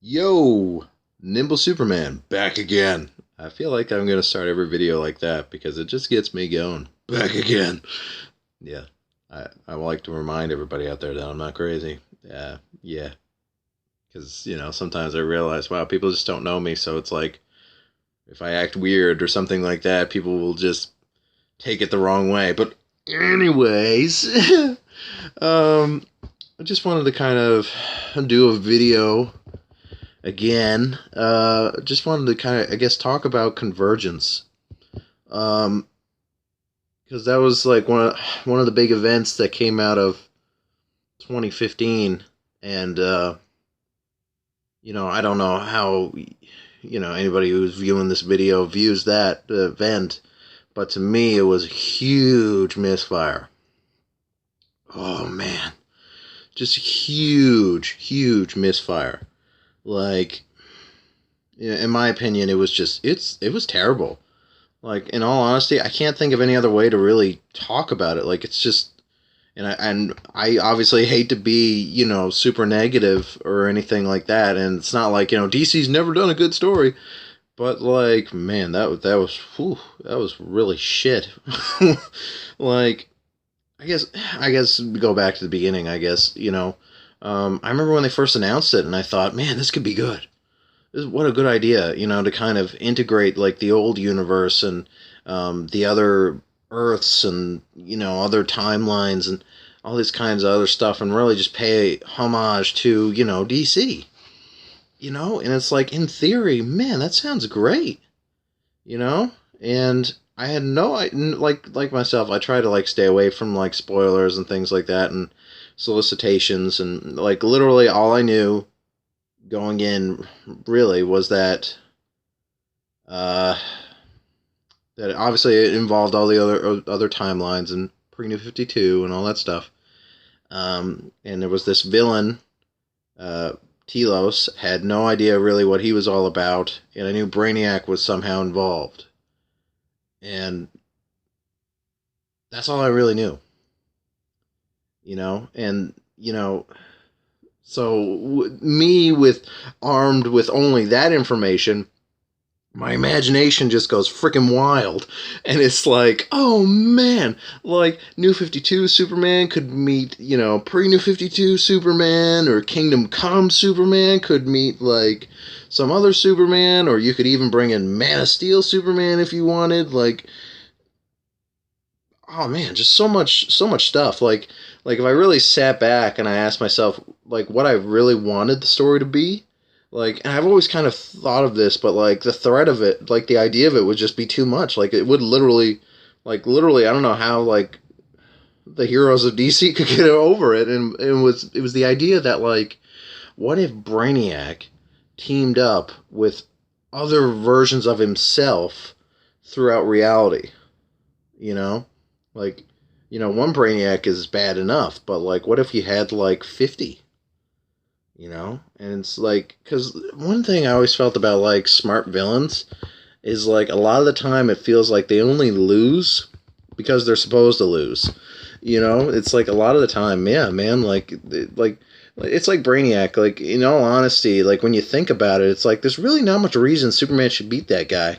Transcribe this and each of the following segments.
Yo, Nimble Superman, back again. I feel like I'm gonna start every video like that because it just gets me going. Back again. Yeah, I like to remind everybody out there that I'm not crazy. Yeah, because sometimes I realize, wow, people just don't know me, so it's like if I act weird or something like that, people will just take it the wrong way. But anyways, um, I just wanted to kind of do a video again. Just wanted to kind of, I guess, talk about Convergence. Um, because that was like one of the big events that came out of 2015, and I don't know how anybody who's viewing this video views that event, but to me it was a huge misfire. Oh man, just huge misfire. Like, in my opinion, it was terrible. Like, in all honesty, I can't think of any other way to really talk about it. Like, it's just, and I obviously hate to be, super negative or anything like that. And it's not like, DC's never done a good story, but like, man, that was really shit. Like, I guess go back to the beginning. I remember when they first announced it, and I thought, man, this could be good. What a good idea, to kind of integrate like the old universe and the other Earths and other timelines and all these kinds of other stuff, and really just pay homage to DC. And it's like, in theory, man, that sounds great. you know. And I had like myself, I try to like stay away from like spoilers and things like that and solicitations, and like literally all I knew going in really was that uh that obviously it involved all the other timelines and pre-New 52 and all that stuff. And there was this villain, Telos, had no idea really what he was all about, and I knew Brainiac was somehow involved. And that's all I really knew. And, so me with armed with only that information, my imagination just goes freaking wild. And it's like, oh man, like New 52 Superman could meet, pre New 52 Superman, or Kingdom Come Superman could meet like some other Superman, or you could even bring in Man of Steel Superman if you wanted. Like, oh man, just so much stuff. Like if I really sat back and I asked myself like what I really wanted the story to be, like, and I've always kind of thought of this, but like the threat of it, like the idea of it would just be too much. Like it would literally, I don't know how like the heroes of DC could get over it, and it was the idea that like, what if Brainiac teamed up with other versions of himself throughout reality, you know? Like, one Brainiac is bad enough, but like, what if you had like 50? And it's like, because one thing I always felt about like smart villains is like a lot of the time it feels like they only lose because they're supposed to lose. It's like a lot of the time, yeah, man, like it's like Brainiac. Like, in all honesty, like when you think about it, it's like there's really not much reason Superman should beat that guy.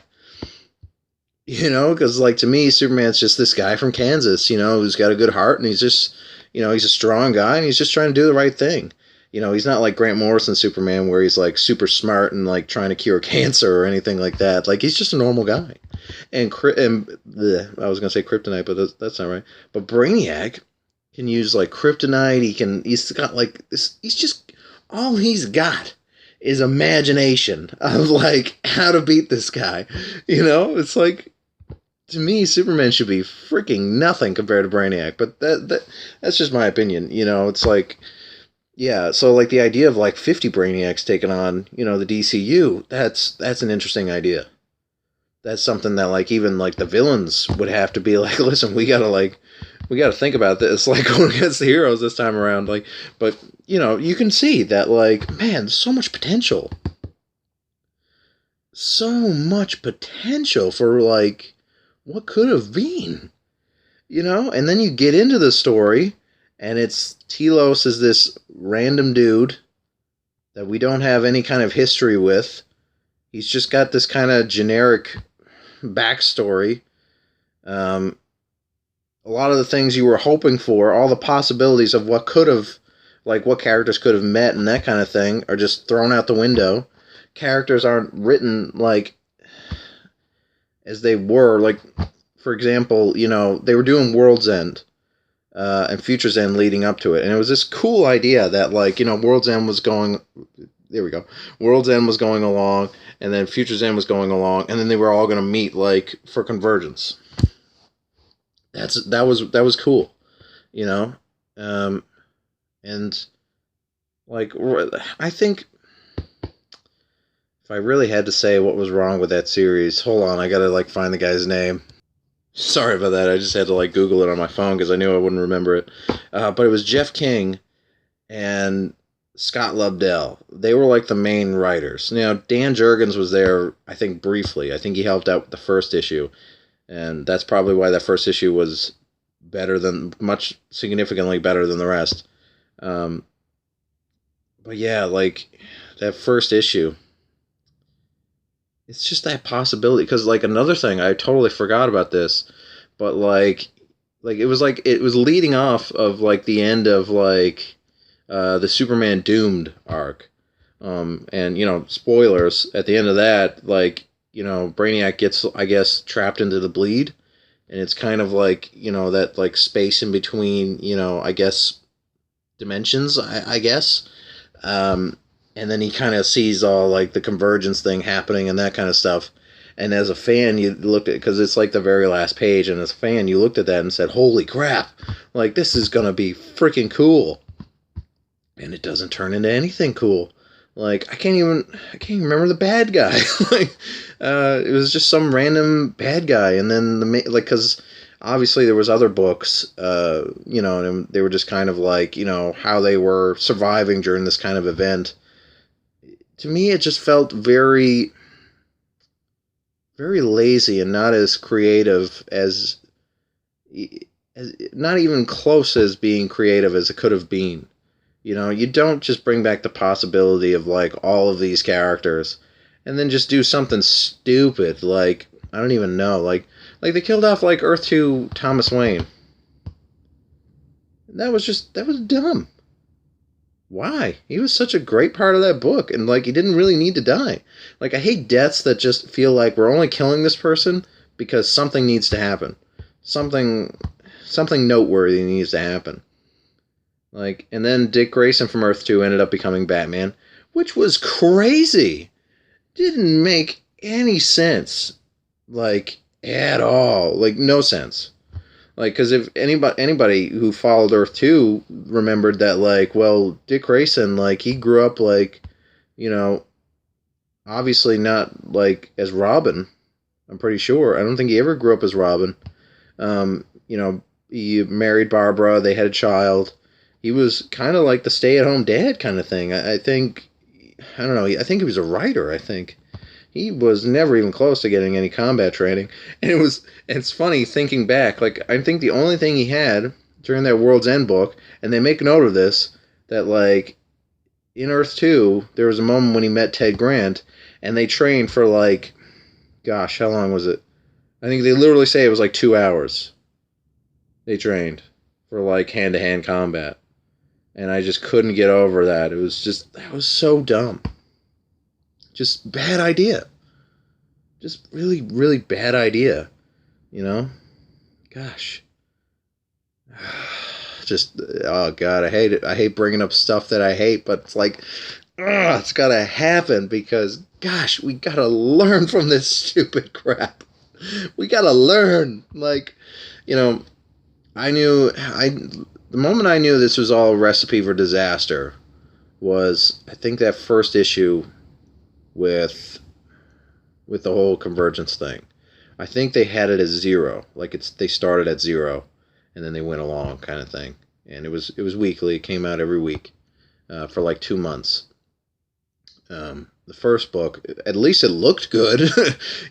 Because like to me, Superman's just this guy from Kansas, who's got a good heart, and he's just, he's a strong guy, and he's just trying to do the right thing. He's not like Grant Morrison Superman, where he's like super smart and like trying to cure cancer or anything like that. Like, he's just a normal guy. I was gonna say kryptonite, but that's not right. But Brainiac can use like kryptonite. He's got like this. He's just, all he's got is imagination of like how to beat this guy. It's like, to me, Superman should be freaking nothing compared to Brainiac, but that's just my opinion. It's like, yeah, so like the idea of like 50 Brainiacs taking on, the DCU, that's an interesting idea. That's something that like even like the villains would have to be like, listen, we gotta think about this, like going against the heroes this time around. Like, but you can see that like, man, so much potential. So much potential for like what could have been, and then you get into the story, and it's Telos is this random dude that we don't have any kind of history with. He's just got this kind of generic backstory. A lot of the things you were hoping for, all the possibilities of what could have, like what characters could have met and that kind of thing, are just thrown out the window. Characters aren't written like as they were. Like, for example, you know, they were doing World's End and Future's End leading up to it, and it was this cool idea that, like, you know, World's End was going. There we go. World's End was going along, and then Future's End was going along, and then they were all going to meet, like, for Convergence. That was cool, you know, and like I think if I really had to say what was wrong with that series, hold on, I gotta like find the guy's name. Sorry about that. I just had to like Google it on my phone because I knew I wouldn't remember it. But it was Jeff King and Scott Lobdell. They were like the main writers. Now Dan Jurgens was there, I think briefly. I think he helped out with the first issue. And that's probably why that first issue was significantly better than the rest. But yeah, like, that first issue, it's just that possibility. Because, like, another thing, I totally forgot about this, but, like it was leading off of, like, the end of, like, the Superman Doomed arc. And, you know, spoilers, at the end of that, like, you know, Brainiac gets, I guess, trapped into the bleed, and it's kind of like, you know, that, like, space in between, you know, I guess, dimensions, I guess, and then he kind of sees all, like, the convergence thing happening and that kind of stuff, and as a fan, you looked at, because it's, like, the very last page, and as a fan, you looked at that and said, holy crap, like, this is gonna be freaking cool, and it doesn't turn into anything cool. Like, I can't even remember the bad guy. Like, it was just some random bad guy, and then because obviously there was other books, you know, and they were just kind of like, you know, how they were surviving during this kind of event. To me, it just felt very, very lazy and not as creative as not even close as being creative as it could have been. You know, you don't just bring back the possibility of, like, all of these characters and then just do something stupid, like, I don't even know, like they killed off, like, Earth 2 Thomas Wayne. That was dumb. Why? He was such a great part of that book, and, like, he didn't really need to die. Like, I hate deaths that just feel like we're only killing this person because something needs to happen. Something noteworthy needs to happen. Like, and then Dick Grayson from Earth 2 ended up becoming Batman, which was crazy. Didn't make any sense. Like, at all. Like, no sense. Like, because if anybody who followed Earth 2 remembered that, like, well, Dick Grayson, like, he grew up, like, you know, obviously not, like, as Robin. I'm pretty sure. I don't think he ever grew up as Robin. You know, he married Barbara. They had a child. He was kind of like the stay-at-home dad kind of thing. I think, I don't know, I think he was a writer, I think. He was never even close to getting any combat training. And it's funny thinking back, like, I think the only thing he had during that World's End book, and they make note of this, that, like, in Earth 2, there was a moment when he met Ted Grant, and they trained for, like, gosh, how long was it? I think they literally say it was like 2 hours. They trained for, like, hand-to-hand combat. And I just couldn't get over that. That was so dumb. Just bad idea. Just really, really bad idea. You know? Gosh. Just, oh God, I hate it. I hate bringing up stuff that I hate, but it's like, it's gotta happen because, gosh, we gotta learn from this stupid crap. We gotta learn. Like, you know, the moment I knew this was all a recipe for disaster was, I think, that first issue with the whole Convergence thing. I think they had it as 0. Like, they started at 0, and then they went along kind of thing. And it was weekly. It came out every week for like 2 months. The first book, at least it looked good.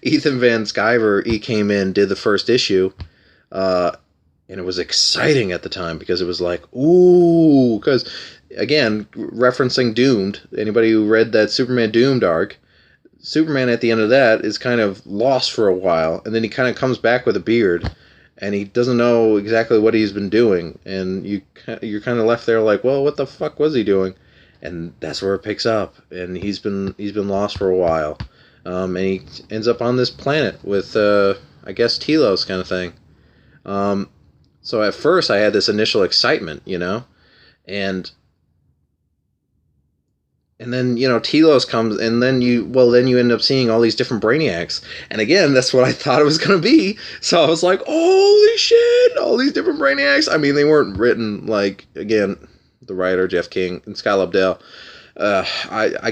Ethan Van Sciver, he came in, did the first issue. And it was exciting at the time because it was like, ooh, because again, referencing Doomed, anybody who read that Superman Doomed arc, Superman at the end of that is kind of lost for a while, and then he kind of comes back with a beard, and he doesn't know exactly what he's been doing, and you're kind of left there like, well, what the fuck was he doing? And that's where it picks up, and he's been lost for a while, and he ends up on this planet with I guess Telos kind of thing. So at first I had this initial excitement, and then Telos comes, and then you end up seeing all these different Brainiacs, and again that's what I thought it was gonna be. So I was like, holy shit, all these different Brainiacs. I mean, they weren't written like, again, the writer Jeff King and Scott Lobdell. I